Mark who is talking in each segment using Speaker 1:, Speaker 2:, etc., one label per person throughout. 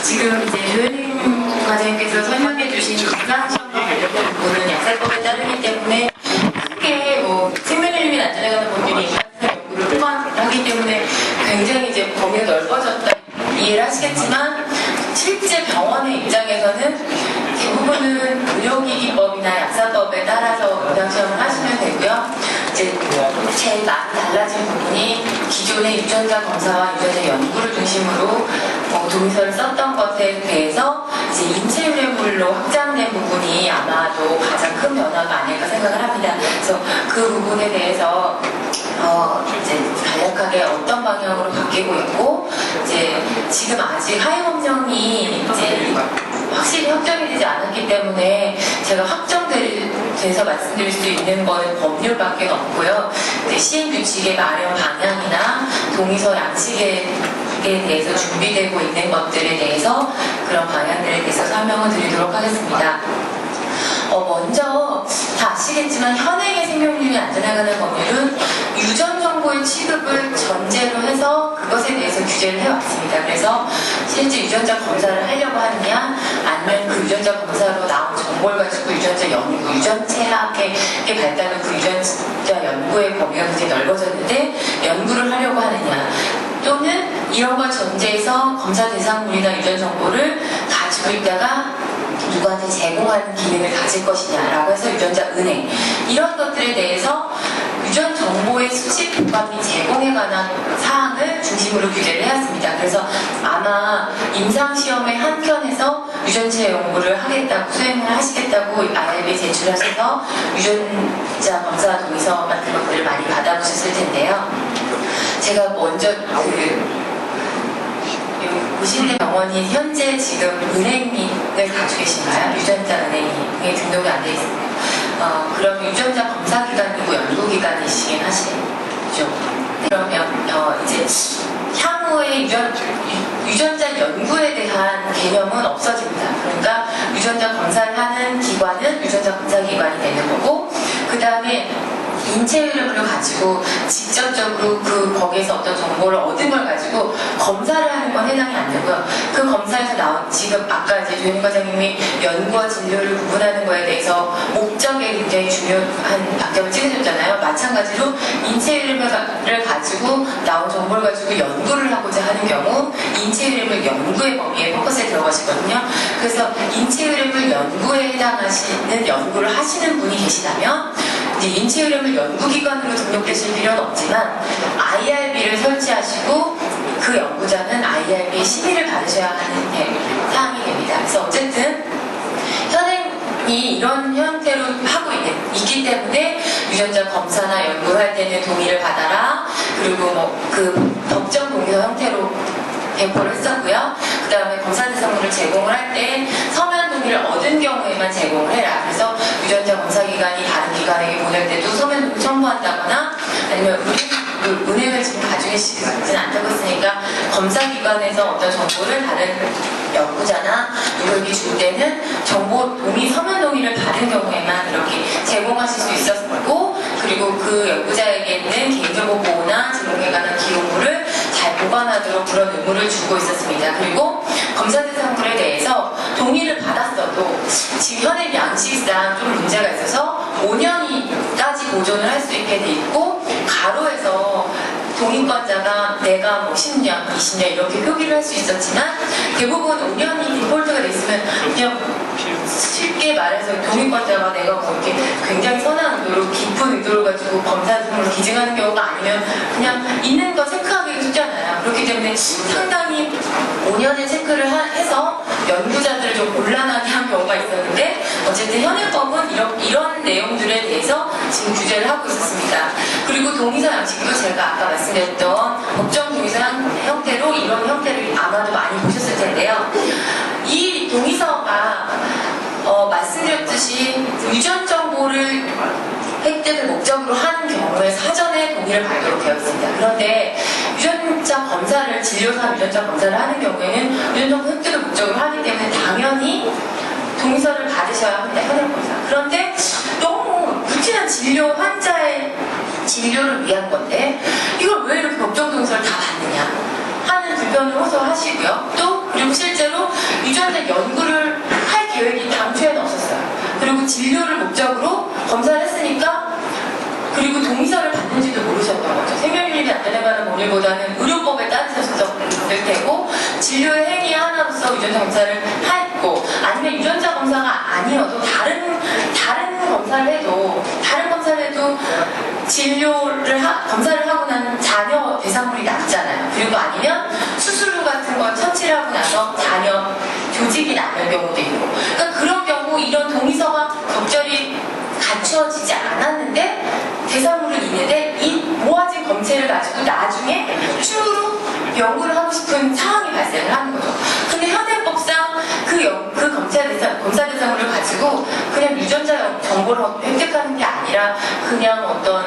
Speaker 1: 지금 이제 조현임 과장님께서 설명해 주신 건강시험과 관련된 부분은 약사법에 따르기 때문에 크게 뭐 생명연립이 나타나는 분들이 연구를 포함하기 때문에 굉장히 이제 범위가 넓어졌다 이해를 하시겠지만 실제 병원의 입장에서는 대부분은 의료기기법이나 약사법에 따라서 건강시험을 하시면 되고요. 이제 제일 많이 달라진 부분이 기존의 유전자 검사와 유전자 연구를 중심으로 동의서를 썼던 것에 대해서 이제 인체 유래물로 확장된 부분이 아마도 가장 큰 변화가 아닐까 생각을 합니다. 그래서 그 부분에 대해서 이제 간략하게 어떤 방향으로 바뀌고 있고 이제 지금 아직 하위 법령이 이제 확실히 확정이 되지 않았기 때문에 제가 확정돼서 말씀드릴 수 있는 거는 법률밖에 없고요. 시행규칙의 마련 방향이나 동의서 양식에 대해서 준비되고 있는 것들에 대해서 그런 방향들에 대해서 설명을 드리도록 하겠습니다. 먼저 다 아시겠지만 현행의 생명률이 안전하가는 법률은 유전 정보의 취급을 전제로 해서 그것에 대해서 규제를 해왔습니다. 그래서 실제 유전자 검사를 하려고 하느냐 아니면 그 유전자 검사로 나온 정보를 가지고 유전자 연구, 유전체학의 발달은 그 유전자 연구의 범위가 굉장히 넓어졌는데 연구를 하려고 하느냐 또는 이런 걸 전제해서 검사 대상물이나 유전 정보를 가지고 있다가 누구한테 제공하는 기능을 가질 것이냐라고 해서 유전자 은행 이런 것들에 대해서 유전 정보의 수집, 보관 및 제공에 관한 사항을 중심으로 규제를 해왔습니다. 그래서 아마 임상시험의 한켠에서 유전체 연구를 하겠다고 수행을 하시겠다고 IRB에 제출하셔서 유전자 검사 동의서 같은 것들을 많이 받아보셨을 텐데요. 제가 먼저 보시는 병원이 현재 지금 은행을 가지고 계신가요? 유전자 은행에 등록이 안 돼 있습니다. 그럼 유전자 검사 기관이고 연구 기관이시긴 하시죠. 그러면 이제 향후에 유전자 연구에 대한 개념은 없어집니다. 그러니까 유전자 검사를 하는 기관은 유전자 검사 기관이 되는 거고, 그 다음에 인체 유래물을 가지고 직접적으로 거기에서 어떤 정보를 얻은 걸 가지고 검사를 하는 건 해당이 안 되고요. 그 검사에서 나온 지금 아까 이제 조현임 과장님이 연구와 진료를 구분하는 거에 대해서 목적에 굉장히 중요한 방점을 찍으셨잖아요. 마찬가지로 인체 유래물을 가지고 나온 정보를 가지고 연구를 하고자 하는 경우 인체 유래물 연구의 범위에 포커스에 들어가시거든요. 그래서 인체 유래물 연구에 해당하시는 연구를 하시는 분이 계시다면 이제 인체 유래물 연구기관으로 등록되실 필요는 없지만 IRB를 설치하시고 그 연구자는 IRB의 심의를 받으셔야 하는 사항이 됩니다. 그래서 어쨌든 현행이 이런 형태로 하고 있기 때문에 유전자 검사나 연구를 할 때는 동의를 받아라. 그리고 그 법정 동의서 형태로 배포를 했었고요. 그 다음에 검사 대상물을 제공을 할 때 서면 동의를 얻은 경우에만 제공을 해라. 그래서 유전자 검사 기관이 다른 기관에게 보낼 때도 서면 동의 첨부한다거나 아니면 은행을 지금 가지고 계시지는 않다고 했으니까 검사 기관에서 어떤 정보를 다른 연구자나 누구에게 줄 때는 정보 동의, 서면 동의를 받은 경우에만 이렇게 제공하실 수 있었고, 그리고 그 연구자에게는 개인정보 보호나 제공에 관한 기록물을 잘 보관하도록 그런 의무를 주고 있었습니다. 그리고 검사 대상물에 대해서 동의를 받았어도 지금 현행 양식상 좀 문제가 있어서 5년까지 보존을 할 수 있게 돼 있고, 가로에서 동의권자가 내가 10년, 20년 이렇게 표기를 할 수 있었지만 대부분 5년이 디폴트가 돼 있으면 그냥 쉽게 말해서 동의권자가 내가 이렇게 굉장히 선한 의도로 깊은 의도를 가지고 검사 등을 기증하는 경우가 아니면 그냥 있는 거 체크하기가 쉽잖아요. 그렇기 때문에 상당히 5년의 체크를 해서 연구자들을 좀 곤란하게 한 경우가 있었는데 어쨌든 현행법은 이런 내용들에 대해서 지금 규제를 하고 있었습니다. 그리고 동의서 양식도 제가 아까 말씀드렸던 법정 동의서 형태로 이런 형태를 아마도 많이 보셨을 텐데요. 이 동의서가 말씀드렸듯이 유전 정보를 획득을 목적으로 하는 경우에 사전에 동의를 받도록 되어 있습니다. 그런데 유전자 검사를, 진료상 유전자 검사를 하는 경우에는 유전 정보 획득을 목적으로 하기 때문에 당연히 동의서를 받으셔야 합니다. 현행검사. 그런데 너무 루틴한 진료, 환자의 진료를 위한 건데 이걸 왜 이렇게 법정 동의서를 다 받느냐 하는 불편을 호소하시고요. 또 그리고 실제로 연구를 할 계획이 당초에는 없었어요. 그리고 진료를 목적으로 검사를 했으니까 그리고 동의서를 받는지도 모르셨던 거죠. 생명윤리 안전에 관한 법률보다는 의료법에 따르셨을 테고 진료의 행위 하나로서 유전자 검사를 했고 아니면 유전자 검사가 아니어도 다른 검사를 해도 검사를 하고 난 자녀 대상물이 남잖아요. 그리고 아니면 수술 후 같은 거 처치를 하고 나서 자녀 조직이 남는 경우도 있고 그러니까 그런 경우 이런 동의서가 적절히 갖추어지지 않았는데 대상물은 있는데 이 모아진 검체를 가지고 나중에 추후로 연구를 하고 싶은 상황이 발생을 하는 거죠. 근데 현행법상 그 검사 대상물을 가지고 그냥 유전자 정보를 획득하는 게 아니라 그냥 어떤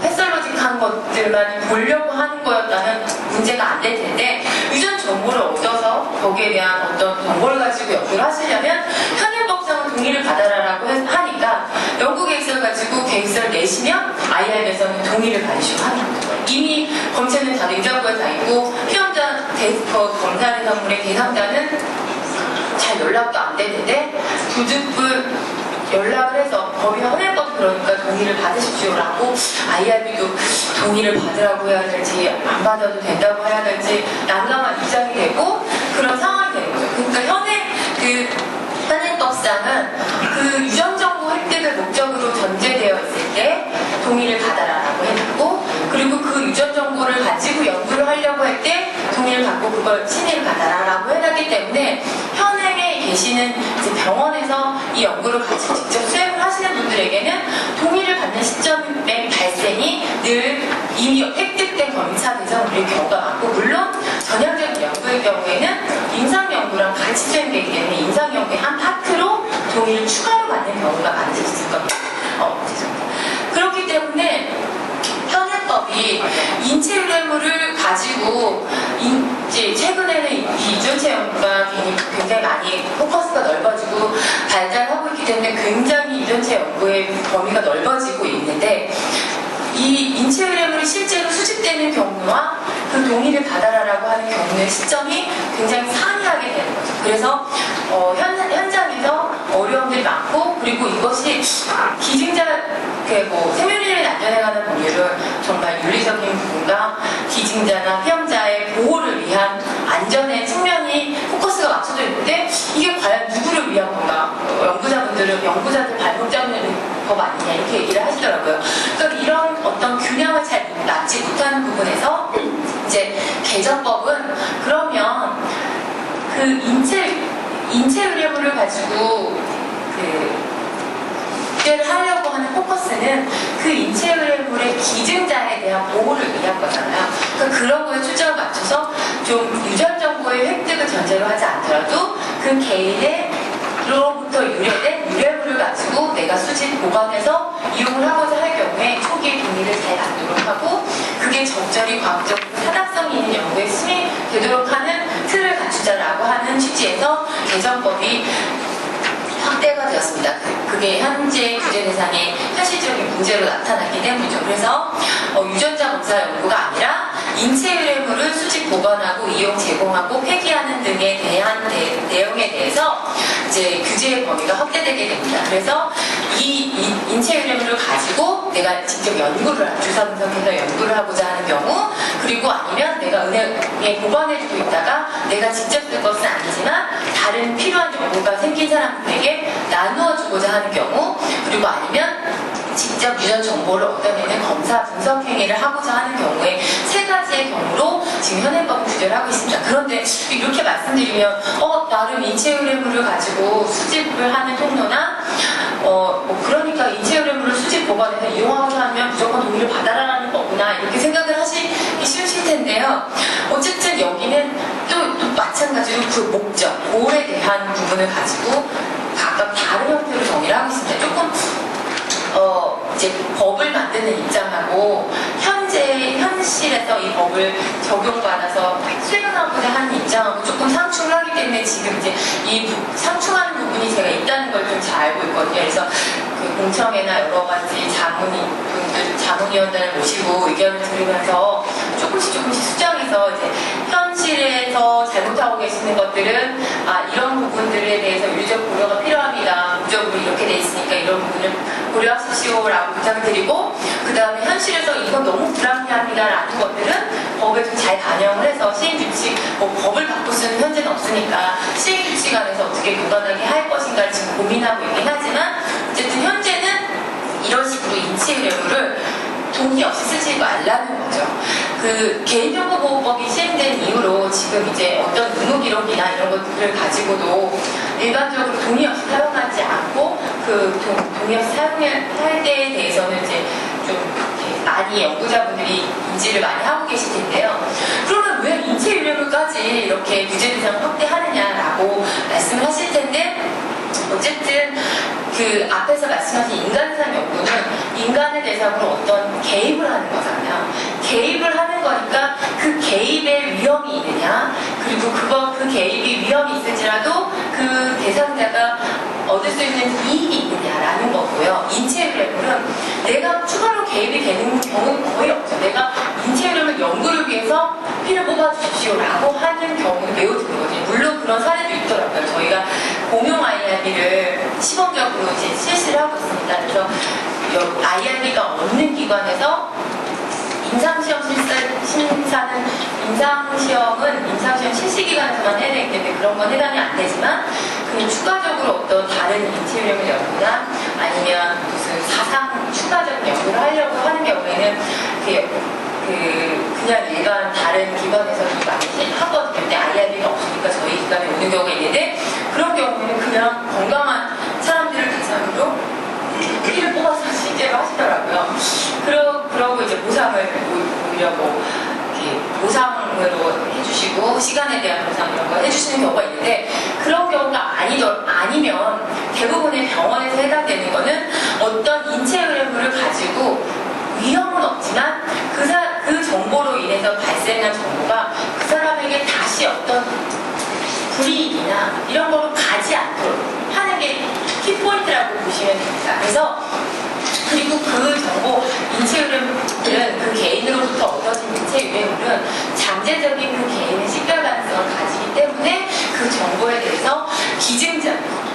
Speaker 1: 패설로직한 것들만 보려고 하는 거였다면 문제가 안 될 텐데 유전 정보를 얻어서 거기에 대한 어떤 정보를 가지고 연구를 하시려면 현행법상은 동의를 받아라라고 하니까 연구 계획서를 가지고 계획서를 내시면 IRB에서는 동의를 받으시고 하는 거죠. 이미 검체는 다 냉장고에 다 있고 피험자 검사 대상물의 대상자는 잘 연락도 안 되는데 부득불 연락을 해서 법이 현행법 그러니까 동의를 받으십시오라고 IRB도 동의를 받으라고 해야 될지 안 받아도 된다고 해야 될지 난감한 입장이 되고 그런 상황이 되는 거죠. 그러니까 현행법상은 그 유전정보 획득을 목적으로 전제되어 있을 때 동의를 받아라라고 해놨고 그리고 그 유전정보를 가지고 연구를 하려고 할 때 동의를 받고 그걸 심의를 받아라라고 해놨기 때문에 현행에 계시는 이제 병원에서 이 연구를 가지고 직접 수행을 하시는 분들에게는 동의를 받는 시점의 발생이 늘 이미 획득된 검사 대상물의 경우가 많고 물론 전형적인 연구의 경우에는 임상연구랑 같이 수행되기 때문에 임상연구의 한 파트로 동의를 추가로 받는 경우가 많으실 수 있을 겁니다. 죄송합니다. 그렇기 때문에 현행법이 인체 유래물을 가지고 이제 최근에는 이 유전체 연구가 굉장히 많이 포커스가 넓어지고 발달하고 있기 때문에 굉장히 유전체 연구의 범위가 넓어지고 있는데 이 인체 유래물이 실제로 수집되는 경우와 그 동의를 받아라라고 하는 경우의 시점이 굉장히 상이하게 되는 거죠. 그래서 현장에서 어려움들이 많고 그리고 이것이 기증자 생명윤리 안전에 관한 법률은 정말 윤리적인 부분과 기증자나 피험자의 보호를 위한 안전의 측면이 포커스가 맞춰져 있는데 이게 과연 누구를 위한 건가? 연구자들 발목 잡는 법 아니냐 이렇게 얘기를 하시더라고요. 그러니까 이런 어떤 균형을 잘 맞지 못하는 부분에서 이제 개정법은 그러면 그 인체 의료물을 가지고 규제를 하려고 하는 포커스는 그 인체 의료물의 기증자에 대한 보호를 위한 거잖아요. 그러니까 그런 거에 초점을 맞춰서 좀 유전 정보의 획득을 전제로 하지 않더라도 그 개인으로부터 유래된 유래물을 가지고 내가 수집 보관해서 이용을 하고자 할 경우에 초기 동의를 잘 받도록 하고 그게 적절히 과학적으로 타당성이 있는 연구에 수행되도록 하는 틀을 갖추자라고 하는 취지에서 개정법이 확대가 되었습니다. 그게 현재 규제 대상의 현실적인 문제로 나타났기 때문이죠. 그래서 유전자 검사 연구가 아니라 인체 유래물을 수집 보관하고 이용 제공하고 폐기하는 등에 대한 내용에 대해서 이제 규제의 범위가 확대되게 됩니다. 그래서 이 인체 유래물을 가지고 내가 직접 주사 분석해서 연구를 하고자 하는 경우 그리고 아니면 내가 은행에 보관해두고 있다가 내가 직접 쓸 것은 아니지만 다른 필요한 정보가 생긴 사람들에게 나누어주고자 하는 경우 그리고 아니면 직접 유전 정보를 얻어내는 검사 분석 행위를 하고자 하는 경우에 세 가지의 경우로 지금 현행법은 규제를 하고 있습니다. 그런데 이렇게 말씀드리면 나름 인체 유래물을 가지고 수집을 하는 통로나 그러니까 인체 유래물을 수집 보관해서 이용하고자 하면 무조건 동의를 받아라라는 거구나 이렇게 생각을 하시기 쉬우실 텐데요. 어쨌든 여기는 또 마찬가지로 그 목적, 고울에 대한 부분을 가지고 각각 다른 형태로 정의를 하고 있습니다. 조금 이제 법을 만드는 입장하고 현실에서 이 법을 적용받아서 수행하고자 하는 입장하고 조금 상충하기 때문에 지금 이제 이 상충하는 부분이 제가 있다는 걸 좀 잘 알고 있거든요. 그래서 그 공청회나 여러 가지 자문위원단을 모시고 의견을 들으면서 조금씩 수정해서 이제 현실에서 잘못하고 계시는 것들은 이런 부분들에 대해서 윤리적 고려가 필요합니다. 법적으로 이렇게 돼 있으니까 이런 부분을 고려하십시오라고 부탁드리고, 그 다음에 현실에서 이건 너무 불합리합니다라는 것들은 법에 좀 잘 반영을 해서 시행규칙, 법을 바꾸 쓰는 현재는 없으니까 시행규칙 안에서 어떻게 무관하게 할 것인가를 지금 고민하고 있긴 하지만, 어쨌든 현재는 이런 식으로 인치 의뢰물을 동의 없이 쓰지 말라는 거죠. 그 개인정보보호법이 시행된 이후로 지금 이제 어떤 의무기록이나 이런 것들을 가지고도 일반적으로 동의 없이 사용하지 않고 그 동의 없이 사용할 때에 대해서는 이제 좀 많이 연구자분들이 인지를 많이 하고 계실 텐데요. 그러면 왜 인체 의뢰물까지 이렇게 규제 대상 확대하느냐라고 말씀을 하실 텐데, 어쨌든 그 앞에서 말씀하신 인간대상 연구는 인간의 대상으로 어떤 개입을 하는 거잖아요. 개입을 하는 거니까 그 개입에 위험이 있느냐, 그리고 그 개입이 위험이 있을지라도 그 대상자가 얻을 수 있는 이익이 있느냐라는 거고요. 인체 의뢰물은 내가 추가로 개입이 되는 경우는 거의 없죠. 내가 인체 의뢰물 연구를 위해서 피를 뽑아주십시오라고 하는 경우는 매우 드물거든요. 물론 그런 사례도 있더라고요. 저희가 공용 IRB를 시범적으로 이제 실시를 하고 있습니다. 그래서 IRB가 없는 기관에서 임상시험 심사는 임상시험 실시기관에서만 해야 되기 때문에 그런 건 해당이 안 되지만, 그냥 추가적으로 어떤 다른 인체 의뢰물 연구나 아니면 무슨 사상 추가적인 연구를 하려고 하는 경우에는 그냥 일반 다른 기관에서도 많이 하거든요. 근데 IRB가 없으니까 저희 기관에 오는 경우가 있는데, 그런 경우에는 그냥 건강한 사람들을 대상으로 피를 뽑아서 실제로 하시더라고요. 그러고 이제 보상을 오히려 보상으로 해주시고 시간에 대한 보상 이런 거 해주시는 경우가 있는데, 그런 경우가 아니면 대부분의 병원에서 해당되는 거는 어떤 인체 의뢰물을 가지고 위험은 없지만 그 정보로 인해서 발생한 정보가 그 사람에게 다시 어떤 불이익이나 이런 거로 가지 않도록 하는 게 키포인트라고 보시면 됩니다. 그래서 그리고 그 정보, 인체 의뢰물은 그 개인으로부터 얻어진 인체 의뢰물은 잠재적인 그 개인의 식별 가능성을 가지기 때문에 그 정보에 대해서 기증자,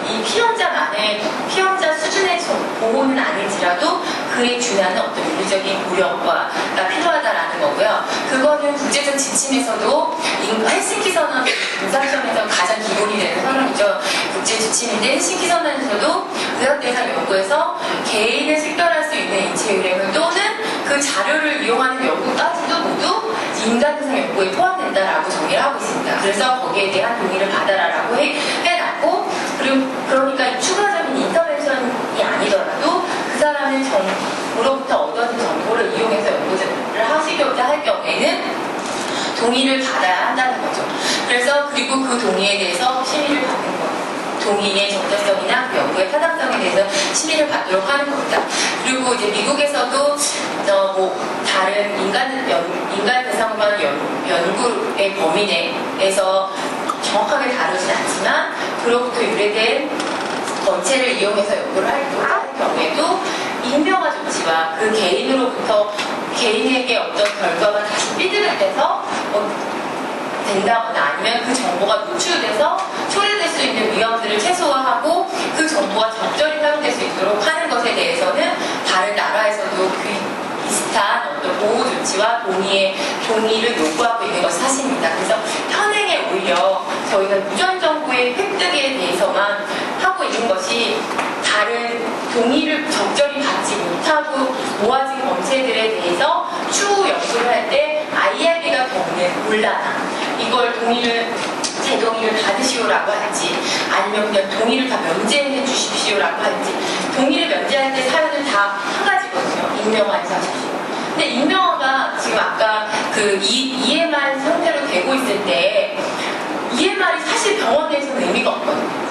Speaker 1: 이 피험자만의 피험자 수준의 보호는 아닐지라도 그에 준하는 어떤 윤리적인 고려가 필요하다라는 거고요. 그거는 국제적 지침에서도 헬싱키 선언, 임상시험에서 가장 기본이 되는 선언이죠. 국제 지침인데 헬싱키 선언에서도 의학대상 연구에서 개인을 식별할 수 있는 인체 의뢰물 또는 그 자료를 이용하는 연구까지도 모두 인간대상 연구에 포함된다라고 정의를 하고 있습니다. 그래서 거기에 대한 동의를 받아라라고 해놨고, 그리고 그러니까 추가적인 인터벤션이 아니더라도 그 사람의 정보로부터 얻어진 정보를 이용해서 연구를 하시고자 할 경우에는 동의를 받아야 한다는 거죠. 그래서 그리고 그 동의에 대해서 심의를 받는 거. 동의의 적절성이나 연구의 타당성에 대해서 심의를 받도록 하는 겁니다. 그리고 이제 미국에서도 다른 인간 대상으로 하는 연구의 범위 내에서 정확하게 다루진 않지만 그로부터 유래된 전체를 이용해서 연구를 하는 경우에도 인명화 조치와 그 개인으로부터 개인에게 어떤 결과가 다시 피드백돼서 된다거나 아니면 그 정보가 노출돼서 초래될 수 있는 위험들을 최소화하고 그 정보가 적절히 사용될 수 있도록 하는 것에 대해서는 다른 나라에서도 비슷한 어떤 보호 조치와 동의를 요구하고 있는 것이 사실입니다. 그래서 현행에 오히려 저희가 유전 정보의 획득에 대해서만 하고 있는 것이 다른 동의를 적절히 받지 못하고 모아진 검체들에 대해서 추후 연구를 할 때 IRB가 겪는 곤란함, 이걸 제 동의를 받으시오라고 할지 아니면 그냥 동의를 다 면제해 주십시오라고 할지, 동의를 면제할 때 사유는 다 한 가지거든요. 익명화해서 하십시오. 근데 익명화가 지금 아까 그 EMR 상태로 되고 있을 때 EMR이 사실 병원 내에서는 의미가 없거든요.